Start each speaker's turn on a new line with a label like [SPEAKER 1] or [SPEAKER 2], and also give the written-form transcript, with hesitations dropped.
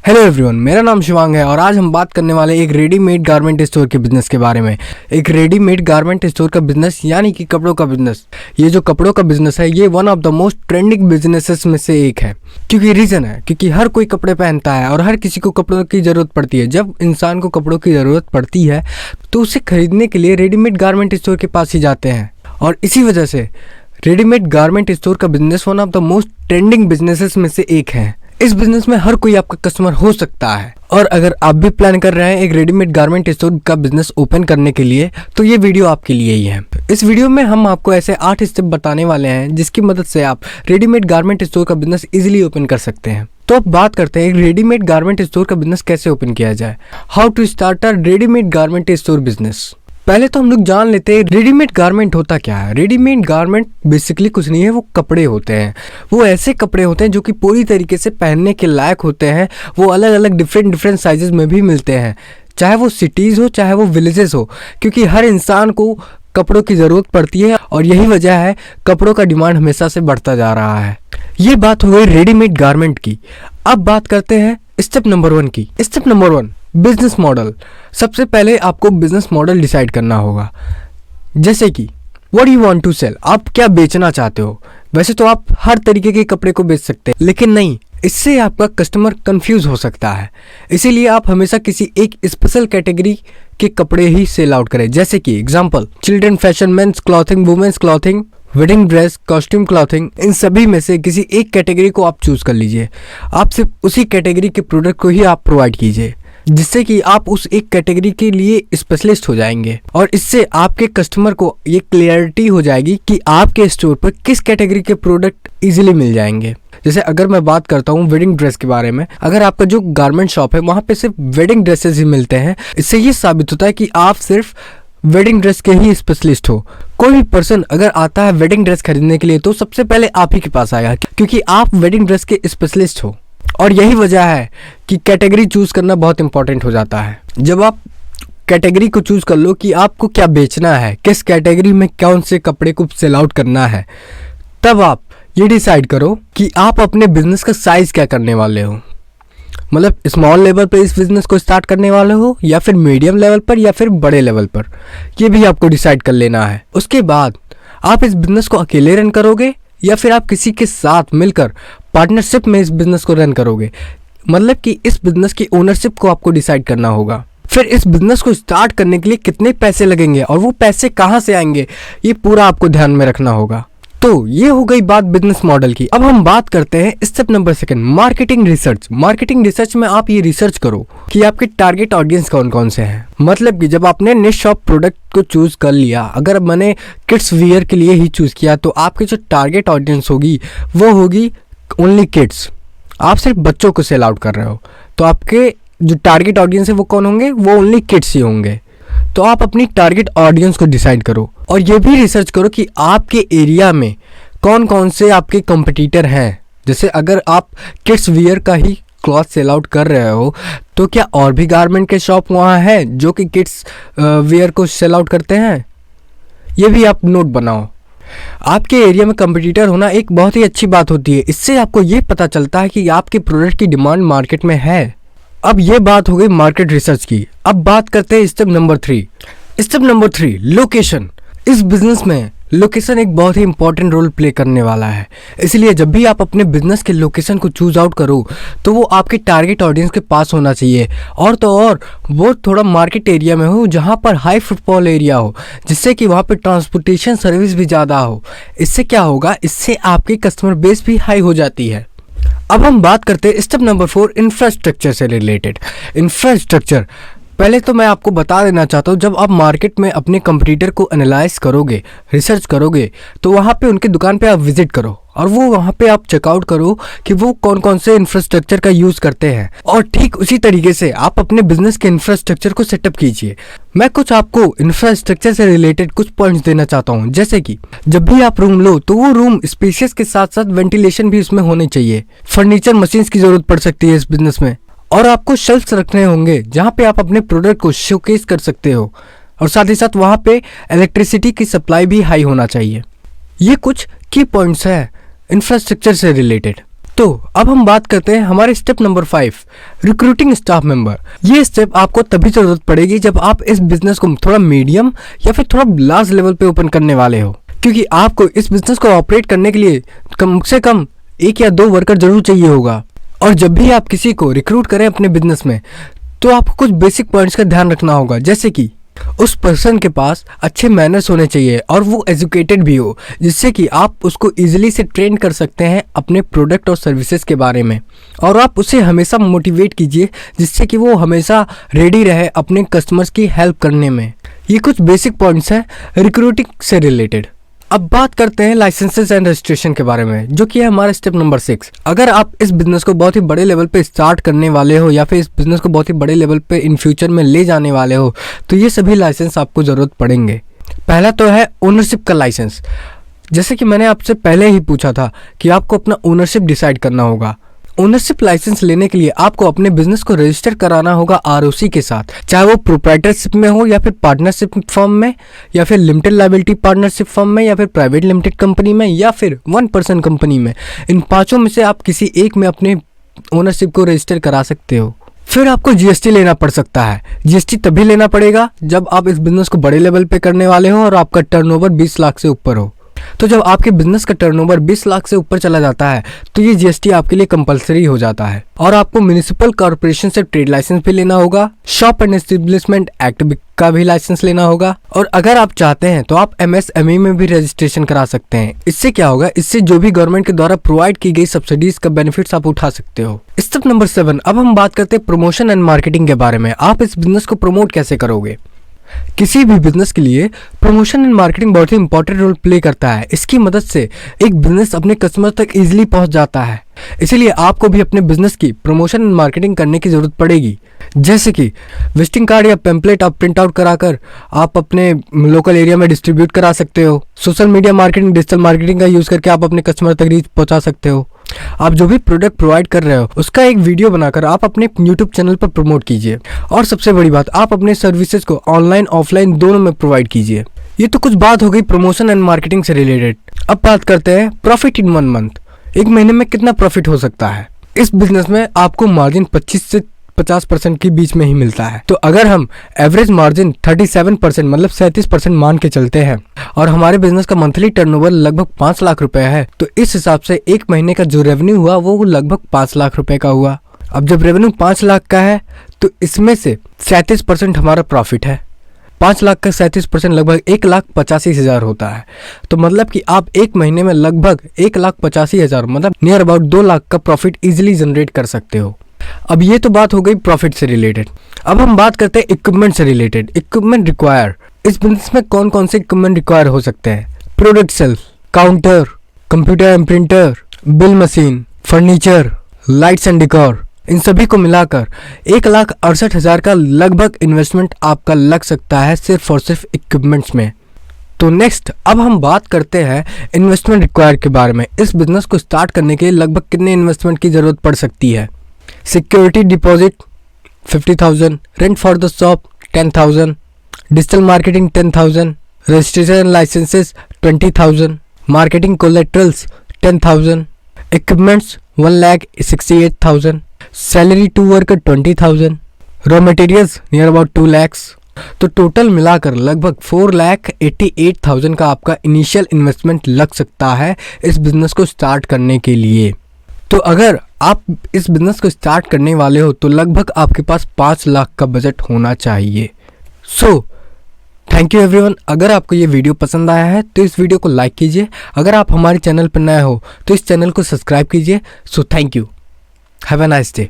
[SPEAKER 1] Hello everyone, मेरा नाम शिवांग है और आज हम बात करने वाले एक रेडीमेड गारमेंट स्टोर के बिजनेस के बारे में। एक रेडीमेड गारमेंट स्टोर का बिजनेस यानी कि कपड़ों का बिजनेस। ये जो कपड़ों का बिजनेस है ये one of the most trending businesses में से एक है। क्योंकि रीज़न है क्योंकि हर कोई कपड़े पहनता है और हर किसी को कपड़ों की ज़रूरत पड़ती है। जब इंसान को कपड़ों की ज़रूरत पड़ती है तो उसे खरीदने के लिए रेडीमेड गारमेंट स्टोर के पास ही जाते हैं और इसी वजह से रेडीमेड गारमेंट स्टोर का business one of the most trending businesses में से एक है। इस बिजनेस में हर कोई आपका कस्टमर हो सकता है और अगर आप भी प्लान कर रहे हैं एक रेडीमेड गारमेंट स्टोर का बिजनेस ओपन करने के लिए तो ये वीडियो आपके लिए ही है। इस वीडियो में हम आपको ऐसे 8 स्टेप बताने वाले हैं जिसकी मदद से आप रेडीमेड गारमेंट स्टोर का बिजनेस इजीली ओपन कर सकते हैं। तो अब बात करते हैं एक रेडीमेड गारमेंट स्टोर का बिजनेस कैसे ओपन किया जाए। How to start a readymade garment store business. पहले तो हम लोग जान लेते हैं रेडीमेड गारमेंट होता क्या है। रेडीमेड गारमेंट बेसिकली कुछ नहीं है, वो कपड़े होते हैं। वो ऐसे कपड़े होते हैं जो कि पूरी तरीके से पहनने के लायक होते हैं। वो अलग अलग डिफरेंट साइजेस में भी मिलते हैं, चाहे वो सिटीज़ हो चाहे वो विलेजेस हो, क्योंकि हर इंसान को कपड़ों की ज़रूरत पड़ती है और यही वजह है कपड़ों का डिमांड हमेशा से बढ़ता जा रहा है। ये बात हो गई रेडीमेड गारमेंट की। अब बात करते हैं स्टेप नंबर 1 की। Step number 1, business model. सबसे पहले आपको बिजनेस मॉडल डिसाइड करना होगा, जैसे कि what you want to sell, आप क्या बेचना चाहते हो। वैसे तो आप हर तरीके के कपड़े को बेच सकते हैं, लेकिन नहीं, इससे आपका कस्टमर कंफ्यूज हो सकता है। इसीलिए आप हमेशा किसी एक स्पेशल कैटेगरी के कपड़े ही सेल आउट करें, जैसे कि example children fashion, men's clothing, women's clothing, wedding dress, costume clothing. इन सभी में से किसी एक कैटेगरी को आप चूज कर लीजिए। आप सिर्फ उसी कैटेगरी के प्रोडक्ट को ही आप प्रोवाइड कीजिए, जिससे कि आप उस एक कैटेगरी के लिए स्पेशलिस्ट हो जाएंगे और इससे आपके कस्टमर को ये क्लियरिटी हो जाएगी कि आपके स्टोर पर किस कैटेगरी के प्रोडक्ट इजीली मिल जाएंगे। जैसे अगर मैं बात करता हूँ वेडिंग ड्रेस के बारे में, अगर आपका जो गारमेंट शॉप है वहाँ पे सिर्फ वेडिंग ड्रेसेस ही मिलते हैं, इससे ये साबित होता है कि आप सिर्फ वेडिंग ड्रेस के ही स्पेशलिस्ट हो। कोई भी पर्सन अगर आता है वेडिंग ड्रेस खरीदने के लिए तो सबसे पहले आप ही के पास आएगा, क्योंकि आप वेडिंग ड्रेस के स्पेशलिस्ट हो। और यही वजह है कि कैटेगरी चूज करना बहुत इंपॉर्टेंट हो जाता है। जब आप कैटेगरी को चूज कर लो कि आपको क्या बेचना है, किस कैटेगरी में कौन से कपड़े को सेल आउट करना है, तब आप ये डिसाइड करो कि आप अपने बिजनेस का साइज क्या करने वाले हो। मतलब स्मॉल लेवल पर इस बिजनेस को स्टार्ट करने वाले हो या फिर मीडियम लेवल पर या फिर बड़े लेवल पर, ये भी आपको डिसाइड कर लेना है। उसके बाद आप इस बिजनेस को अकेले रन करोगे या फिर आप किसी के साथ मिलकर पार्टनरशिप में इस बिजनेस को रन करोगे। मतलब कि इस बिजनेस की ओनरशिप को आपको डिसाइड करना होगा। फिर इस बिजनेस को स्टार्ट करने के लिए कितने पैसे लगेंगे और वो पैसे कहाँ से आएंगे, ये पूरा आपको ध्यान में रखना होगा। तो ये हो गई बात बिजनेस मॉडल की। अब हम बात करते हैं step number 2, marketing research. Marketing research में आप ये रिसर्च करो कि आपके टारगेट ऑडियंस कौन कौन से हैं। मतलब कि जब आपने निश शॉप प्रोडक्ट को चूज कर लिया, अगर मैंने किड्स वियर के लिए ही चूज किया तो आपकी जो टारगेट ऑडियंस होगी वो होगी ओनली किड्स। आप सिर्फ बच्चों को सेल आउट कर रहे हो तो आपके जो टारगेट ऑडियंस है वो कौन होंगे, वो ओनली किड्स ही होंगे। तो आप अपनी टारगेट ऑडियंस को डिसाइड करो और ये भी रिसर्च करो कि आपके एरिया में कौन कौन से आपके कंपटीटर हैं। जैसे अगर आप किड्स वियर का ही क्लॉथ सेल आउट कर रहे हो तो क्या और भी गारमेंट के शॉप वहाँ है जो कि किड्स वियर को सेल आउट करते हैं, ये भी आप नोट बनाओ। आपके एरिया में कंपटीटर होना एक बहुत ही अच्छी बात होती है। इससे आपको ये पता चलता है कि आपके प्रोडक्ट की डिमांड मार्केट में है। अब ये बात हो गई मार्केट रिसर्च की। अब बात करते हैं step number 3। Step number 3, location. इस बिजनेस में लोकेशन एक बहुत ही इंपॉर्टेंट रोल प्ले करने वाला है। इसलिए जब भी आप अपने बिजनेस के लोकेशन को चूज आउट करो तो वो आपके टारगेट ऑडियंस के पास होना चाहिए, और तो और वो थोड़ा मार्केट एरिया में हो जहाँ पर हाई फुटफॉल एरिया हो, जिससे कि वहाँ पर ट्रांसपोर्टेशन सर्विस भी ज़्यादा हो। इससे क्या होगा, इससे आपकी कस्टमर बेस भी हाई हो जाती है। अब हम बात करते हैं स्टेप नंबर 4, इंफ्रास्ट्रक्चर से रिलेटेड। इंफ्रास्ट्रक्चर, पहले तो मैं आपको बता देना चाहता हूँ, जब आप मार्केट में अपने कंपटीटर को एनालाइज करोगे, रिसर्च करोगे, तो वहाँ पे उनकी दुकान पे आप विजिट करो और वो वहाँ पे आप चेकआउट करो कि वो कौन कौन से इंफ्रास्ट्रक्चर का यूज़ करते हैं, और ठीक उसी तरीके से आप अपने बिजनेस के इंफ्रास्ट्रक्चर को सेटअप कीजिए। मैं कुछ आपको इंफ्रास्ट्रक्चर से रिलेटेड कुछ पॉइंट्स देना चाहता हूँ, जैसे कि जब भी आप रूम लो तो वो रूम स्पेशियस के साथ साथ वेंटिलेशन भी उसमें होनी चाहिए। फर्नीचर मशीन्स की जरूरत पड़ सकती है इस बिजनेस में, और आपको शेल्फ्स रखने होंगे जहाँ पे आप अपने प्रोडक्ट को शोकेस कर सकते हो, और साथ ही साथ वहाँ पे इलेक्ट्रिसिटी की सप्लाई भी हाई होना चाहिए। ये कुछ की पॉइंट्स है इंफ्रास्ट्रक्चर से रिलेटेड। तो अब हम बात करते हैं हमारे step number 5, recruiting staff member. ये स्टेप आपको तभी जरूरत पड़ेगी जब आप इस बिजनेस को थोड़ा मीडियम या फिर थोड़ा लार्ज लेवल पे ओपन करने वाले हो, क्योंकि आपको इस बिजनेस को ऑपरेट करने के लिए कम से कम 1 या 2 वर्कर जरूर चाहिए होगा। और जब भी आप किसी को रिक्रूट करें अपने बिजनेस में, तो आपको कुछ बेसिक पॉइंट्स का ध्यान रखना होगा, जैसे कि उस पर्सन के पास अच्छे मैनर्स होने चाहिए और वो एजुकेटेड भी हो, जिससे कि आप उसको इजीली से ट्रेन कर सकते हैं अपने प्रोडक्ट और सर्विसेज के बारे में। और आप उसे हमेशा मोटिवेट कीजिए, जिससे कि वो हमेशा रेडी रहे अपने कस्टमर्स की हेल्प करने में। ये कुछ बेसिक पॉइंट्स हैं रिक्रूटिंग से रिलेटेड। अब बात करते हैं लाइसेंसेस एंड रजिस्ट्रेशन के बारे में, जो कि है हमारा स्टेप नंबर 6। अगर आप इस बिजनेस को बहुत ही बड़े लेवल पे स्टार्ट करने वाले हो या फिर इस बिजनेस को बहुत ही बड़े लेवल पे इन फ्यूचर में ले जाने वाले हो, तो ये सभी लाइसेंस आपको ज़रूरत पड़ेंगे। पहला तो है ओनरशिप का लाइसेंस। जैसे कि मैंने आपसे पहले ही पूछा था कि आपको अपना ओनरशिप डिसाइड करना होगा। ओनरशिप लाइसेंस लेने के लिए आपको अपने बिजनेस को रजिस्टर कराना होगा आरओसी के साथ, चाहे वो प्रोप्राइटरशिप में हो या फिर पार्टनरशिप फर्म में या फिर लिमिटेड लायबिलिटी पार्टनरशिप फर्म में या फिर प्राइवेट लिमिटेड कंपनी में या फिर 1 पर्सन कंपनी में। इन पांचों में से आप किसी एक में अपने ओनरशिप को रजिस्टर करा सकते हो। फिर आपको जीएसटी लेना पड़ सकता है। जीएसटी तभी लेना पड़ेगा जब आप इस बिजनेस को बड़े लेवल पे करने वाले हो और आपका टर्नओवर 20 लाख से ऊपर हो। तो जब आपके बिजनेस का टर्नओवर 20 लाख से ऊपर चला जाता है, तो ये जीएसटी आपके लिए कंपलसरी हो जाता है। और आपको म्युनिसिपल कॉर्पोरेशन से ट्रेड लाइसेंस भी लेना होगा, शॉप एंड एस्टेब्लिशमेंट एक्ट का भी लाइसेंस लेना होगा। और अगर आप चाहते हैं तो आप MSME में भी रजिस्ट्रेशन करा सकते हैं। इससे क्या होगा, इससे जो भी गवर्नमेंट के द्वारा प्रोवाइड की गई सब्सिडीज का बेनिफिट्स आप उठा सकते हो। स्टेप नंबर 7, अब हम बात करते हैं प्रमोशन एंड मार्केटिंग के बारे में। आप इस बिजनेस को प्रमोट कैसे करोगे। किसी भी बिजनेस के लिए प्रमोशन एंड मार्केटिंग बहुत ही इंपॉर्टेंट रोल प्ले करता है। इसकी मदद से एक बिजनेस अपने कस्टमर तक इजीली पहुंच जाता है। इसीलिए आपको भी अपने बिजनेस की प्रमोशन एंड मार्केटिंग करने की जरूरत पड़ेगी। जैसे कि विजिटिंग कार्ड या पेम्पलेट आप प्रिंट आउट कराकर आप अपने लोकल एरिया में डिस्ट्रीब्यूट करा सकते हो। Social media marketing, digital marketing का यूज करके आप अपने कस्टमर तक रीच पहुंचा सकते हो। आप जो भी प्रोडक्ट प्रोवाइड कर रहे हो उसका एक वीडियो बनाकर आप अपने YouTube चैनल पर प्रमोट कीजिए। और सबसे बड़ी बात, आप अपने सर्विसेज को ऑनलाइन ऑफलाइन दोनों में प्रोवाइड कीजिए। ये तो कुछ बात हो गई प्रमोशन एंड मार्केटिंग से रिलेटेड। अब बात करते हैं प्रॉफिट इन 1 मंथ। एक महीने में कितना प्रॉफिट हो सकता है। इस बिजनेस में आपको मार्जिन 25 से 50% के बीच में ही मिलता है। तो अगर हम एवरेज मार्जिन 37% मतलब 37% मान के चलते हैं और हमारे बिजनेस का मंथली टर्नओवर लगभग 5 लाख रुपए है, तो इस हिसाब से एक महीने का जो रेवेन्यू हुआ वो लगभग 5 लाख रुपए का हुआ। अब जब रेवेन्यू 5 लाख का है तो इसमें से 37% हमारा प्रॉफिट है। 5 लाख का 37% लगभग 1,85,000 होता है। तो मतलब कि आप एक महीने में लगभग 1,85,000 मतलब नियर अबाउट 2 लाख का प्रॉफिट इजीली जनरेट कर सकते हो। अब ये तो बात हो गई प्रॉफिट से रिलेटेड। अब हम बात करते हैं इक्विपमेंट से रिलेटेड। इक्विपमेंट रिक्वायर, इस बिजनेस में कौन कौन से इक्विपमेंट रिक्वायर हो सकते हैं। Product shelf, counter, computer and printer, bill machine, furniture, lights and decor, इन सभी को मिलाकर 1,68,000 का लगभग इन्वेस्टमेंट आपका लग सकता है सिर्फ और सिर्फ इक्विपमेंट्स में। तो नेक्स्ट अब हम बात करते हैं इन्वेस्टमेंट रिक्वायर के बारे में। इस बिजनेस को स्टार्ट करने के लिए लगभग कितने इन्वेस्टमेंट की जरूरत पड़ सकती है। Security deposit 50,000, rent for the shop 10,000, digital marketing 10,000, registration licences 20,000, marketing collaterals 10,000, equipments 1,68,000, salary to worker 20,000, raw materials near about 2 lakhs। तो टोटल मिलाकर लगभग 4,88,000 का आपका इनिशियल इन्वेस्टमेंट लग सकता है इस बिजनेस को स्टार्ट करने के लिए। तो अगर आप इस बिजनेस को स्टार्ट करने वाले हो तो लगभग आपके पास 5 लाख का बजट होना चाहिए। So thank you everyone. अगर आपको ये वीडियो पसंद आया है तो इस वीडियो को लाइक कीजिए। अगर आप हमारे चैनल पर नए हो तो इस चैनल को सब्सक्राइब कीजिए। So thank you, have a nice day.